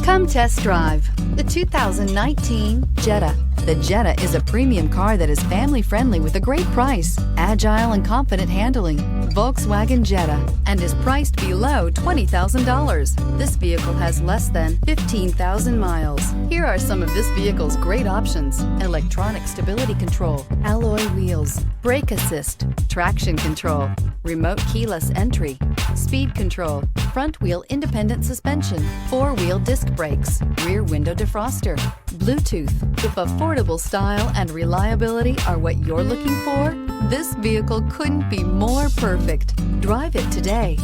Come test drive the 2019 Jetta. The Jetta is a premium car that is family-friendly with a great price, agile and confident handling. Volkswagen Jetta, and is priced below $20,000. This vehicle has less than 15,000 miles. Here are some of this vehicle's great options: electronic stability control, alloy wheels, brake assist, traction control, remote keyless entry, speed control, front wheel independent suspension, four-wheel disc brakes, rear window defroster, Bluetooth. If affordable style and reliability are what you're looking for, this vehicle couldn't be more perfect. Drive it today.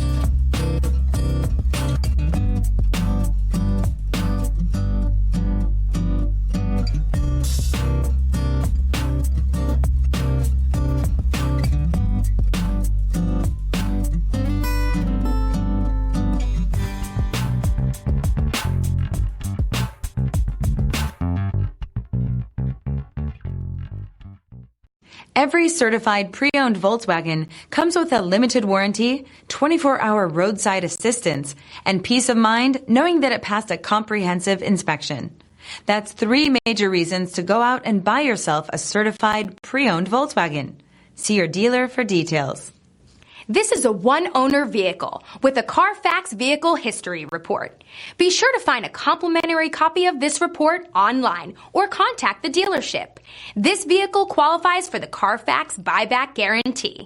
Every certified pre-owned Volkswagen comes with a limited warranty, 24-hour roadside assistance, and peace of mind knowing that it passed a comprehensive inspection. That's 3 major reasons to go out and buy yourself a certified pre-owned Volkswagen. See your dealer for details. This is a one-owner vehicle with a CARFAX Vehicle History Report. Be sure to find a complimentary copy of this report online or contact the dealership. This vehicle qualifies for the CARFAX Buyback Guarantee.